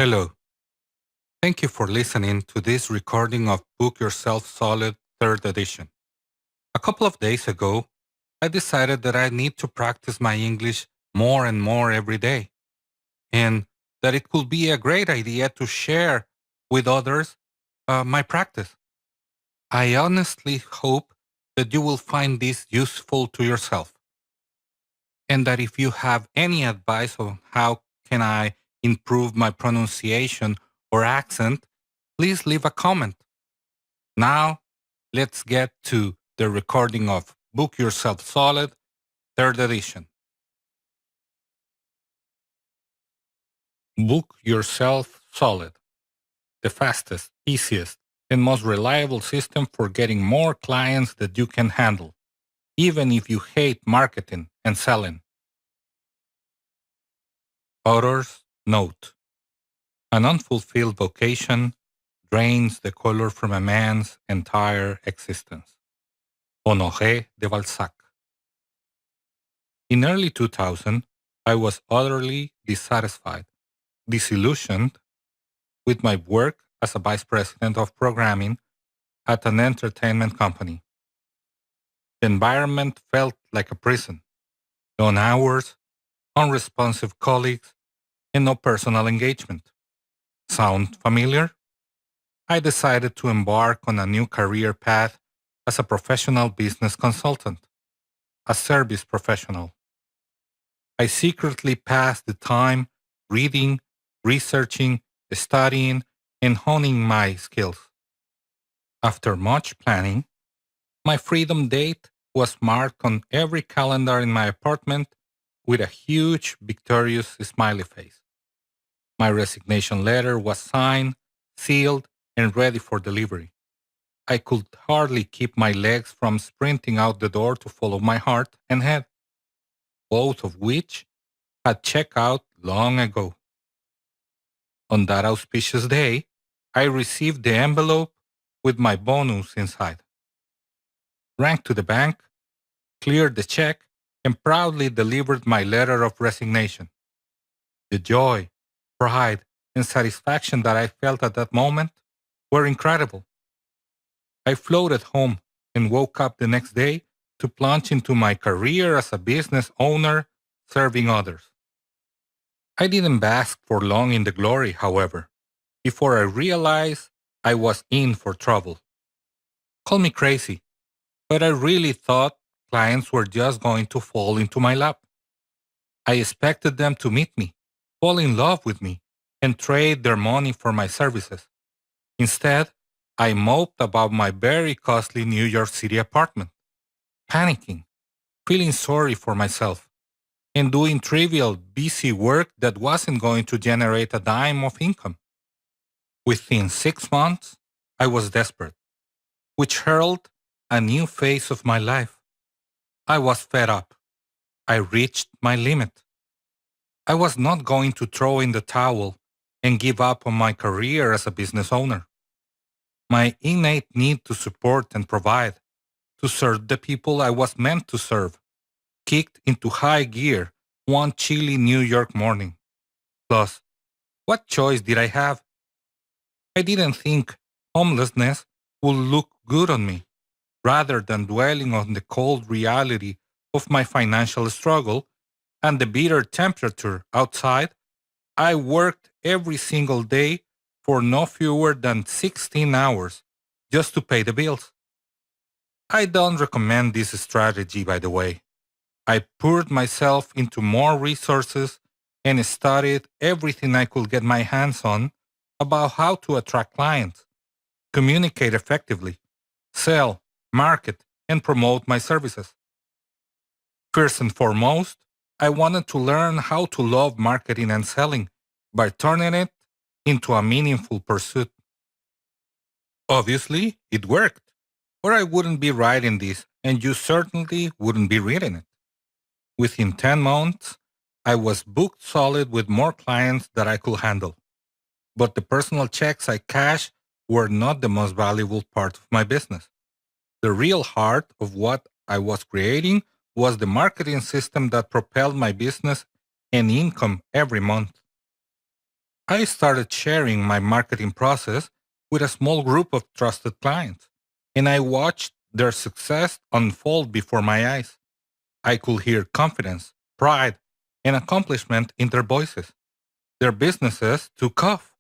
Hello. Thank you for listening to this recording of Book Yourself Solid 3rd edition. A couple of days ago, I decided that I need to practice my English more and more every day, and that it could be a great idea to share with others my practice. I honestly hope that you will find this useful to yourself, and that if you have any advice on how can I improve my pronunciation or accent, please leave a comment. Now, let's get to the recording of Book Yourself Solid, 3rd edition. Book Yourself Solid, the fastest, easiest, and most reliable system for getting more clients that you can handle, even if you hate marketing and selling. Author's note: an unfulfilled vocation drains the color from a man's entire existence. Honoré de Balzac. In early 2000, I was utterly dissatisfied, disillusioned with my work as a vice president of programming at an entertainment company. The environment felt like a prison: long hours, unresponsive colleagues, and no personal engagement. Sound familiar? I decided to embark on a new career path as a professional business consultant, a service professional. I secretly passed the time reading, researching, studying, and honing my skills. After much planning, my freedom date was marked on every calendar in my apartment with a huge, victorious smiley face. My resignation letter was signed, sealed, and ready for delivery. I could hardly keep my legs from sprinting out the door to follow my heart and head, both of which had checked out long ago. On that auspicious day, I received the envelope with my bonus inside, ran to the bank, cleared the check, and proudly delivered my letter of resignation. The joy, pride, and satisfaction that I felt at that moment were incredible. I floated home and woke up the next day to plunge into my career as a business owner serving others. I didn't bask for long in the glory, however, before I realized I was in for trouble. Call me crazy, but I really thought clients were just going to fall into my lap. I expected them to meet me, fall in love with me, and trade their money for my services. Instead, I moped about my very costly New York City apartment, panicking, feeling sorry for myself, and doing trivial, busy work that wasn't going to generate a dime of income. Within 6 months, I was desperate, which heralded a new phase of my life. I was fed up. I reached my limit. I was not going to throw in the towel and give up on my career as a business owner. My innate need to support and provide, to serve the people I was meant to serve, kicked into high gear one chilly New York morning. Plus, what choice did I have? I didn't think homelessness would look good on me. Rather than dwelling on the cold reality of my financial struggle and the bitter temperature outside, I worked every single day for no fewer than 16 hours just to pay the bills. I don't recommend this strategy, by the way. I poured myself into more resources and studied everything I could get my hands on about how to attract clients, communicate effectively, sell, market, and promote my services. First and foremost, I wanted to learn how to love marketing and selling by turning it into a meaningful pursuit. Obviously, it worked, or I wouldn't be writing this, and you certainly wouldn't be reading it. Within 10 months, I was booked solid with more clients that I could handle. But the personal checks I cashed were not the most valuable part of my business. The real heart of what I was creating was the marketing system that propelled my business and income every month. I started sharing my marketing process with a small group of trusted clients, and I watched their success unfold before my eyes. I could hear confidence, pride, and accomplishment in their voices. Their businesses took off.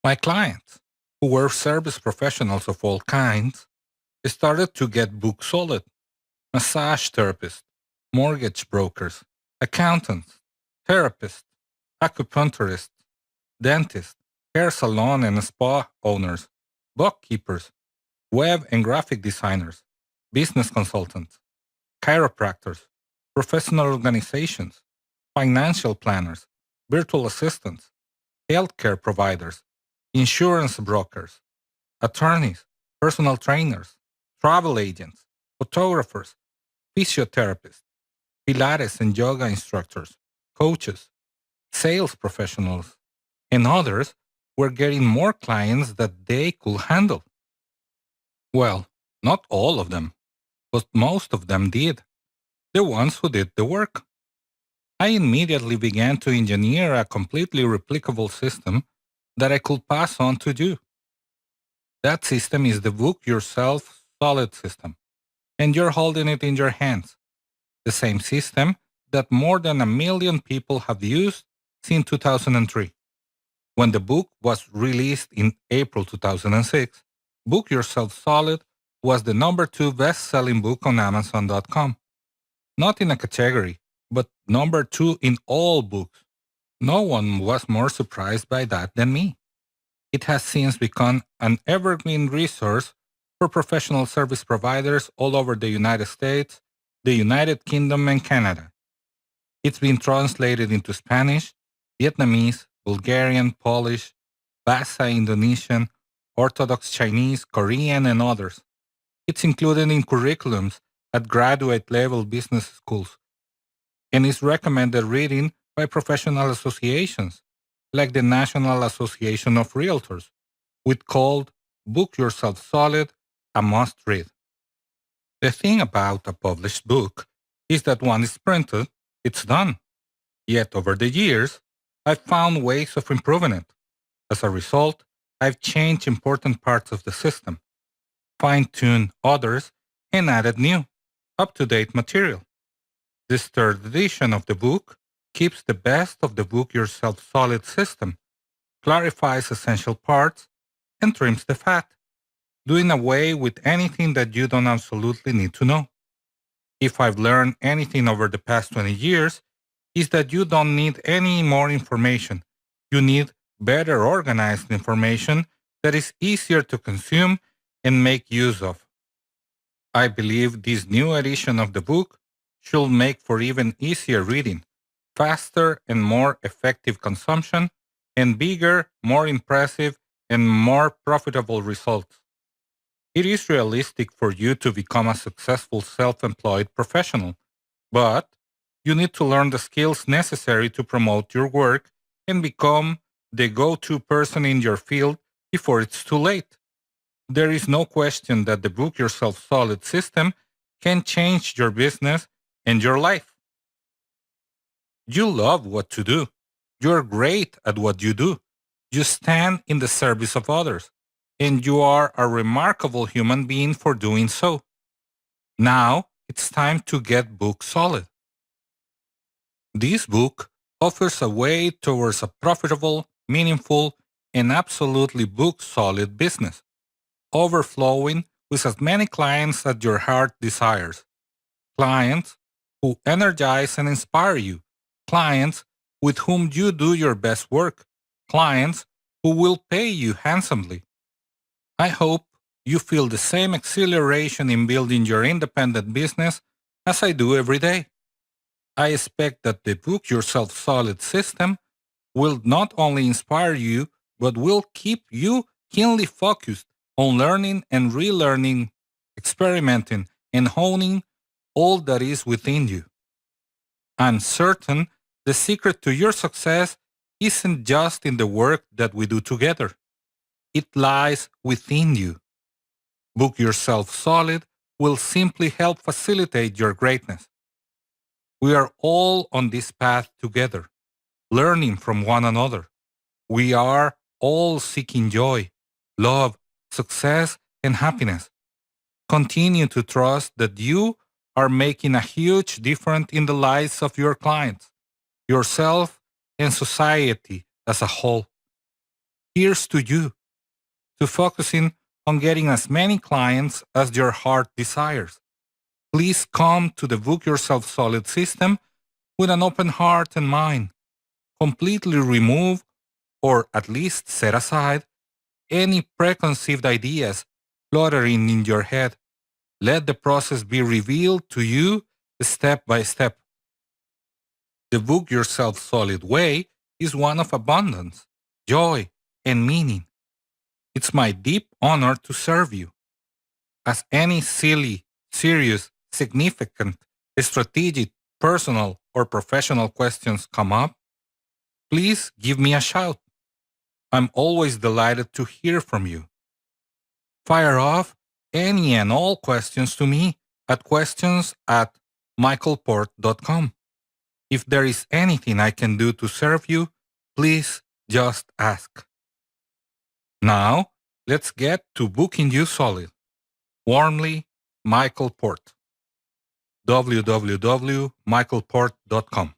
My clients, who were service professionals of all kinds, started to get book solid. Massage therapists, mortgage brokers, accountants, therapists, acupuncturists, dentists, hair salon and spa owners, bookkeepers, web and graphic designers, business consultants, chiropractors, professional organizations, financial planners, virtual assistants, healthcare providers, insurance brokers, attorneys, personal trainers, travel agents, photographers, physiotherapists, Pilates and yoga instructors, coaches, sales professionals, and others were getting more clients that they could handle. Well, not all of them, but most of them did, the ones who did the work. I immediately began to engineer a completely replicable system that I could pass on to you. That system is the Book Yourself Solid system, and you're holding it in your hands. The same system that more than 1 million people have used since 2003. When the book was released in April 2006, Book Yourself Solid was the number 2 best-selling book on Amazon.com. Not in a category, but number 2 in all books. No one was more surprised by that than me. It has since become an evergreen resource for professional service providers all over the United States, the United Kingdom, and Canada. It's been translated into Spanish, Vietnamese, Bulgarian, Polish, Bahasa Indonesian, Orthodox Chinese, Korean, and others. It's included in curriculums at graduate level business schools and is recommended reading by professional associations like the National Association of Realtors, with called Book Yourself Solid a must read. The thing about a published book is that once it's printed, it's done. Yet over the years, I've found ways of improving it. As a result, I've changed important parts of the system, fine-tuned others, and added new, up-to-date material. This third edition of the book keeps the best of the Book Yourself Solid system, clarifies essential parts, and trims the fat, doing away with anything that you don't absolutely need to know. If I've learned anything over the past 20 years, is that you don't need any more information. You need better organized information that is easier to consume and make use of. I believe this new edition of the book should make for even easier reading, faster and more effective consumption, and bigger, more impressive, and more profitable results. It is realistic for you to become a successful self-employed professional, but you need to learn the skills necessary to promote your work and become the go-to person in your field before it's too late. There is no question that the Book Yourself Solid system can change your business and your life. You love what to do. You're great at what you do. You stand in the service of others, and you are a remarkable human being for doing so. Now it's time to get book solid. This book offers a way towards a profitable, meaningful, and absolutely book solid business, overflowing with as many clients as your heart desires. Clients who energize and inspire you. Clients with whom you do your best work. Clients who will pay you handsomely. I hope you feel the same exhilaration in building your independent business as I do every day. I expect that the Book Yourself Solid system will not only inspire you, but will keep you keenly focused on learning and relearning, experimenting, and honing all that is within you. I'm certain the secret to your success isn't just in the work that we do together. It lies within you. Book Yourself Solid will simply help facilitate your greatness. We are all on this path together, learning from one another. We are all seeking joy, love, success, and happiness. Continue to trust that you are making a huge difference in the lives of your clients, yourself, and society as a whole. Here's to you, to focusing on getting as many clients as your heart desires. Please come to the Book Yourself Solid system with an open heart and mind. Completely remove, or at least set aside, any preconceived ideas fluttering in your head. Let the process be revealed to you step by step. The Book Yourself Solid way is one of abundance, joy, and meaning. It's my deep honor to serve you. As any silly, serious, significant, strategic, personal, or professional questions come up, please give me a shout. I'm always delighted to hear from you. Fire off any and all questions to me at questions@michaelport.com. If there is anything I can do to serve you, please just ask. Now, let's get to booking you solid. Warmly, Michael Port. www.michaelport.com.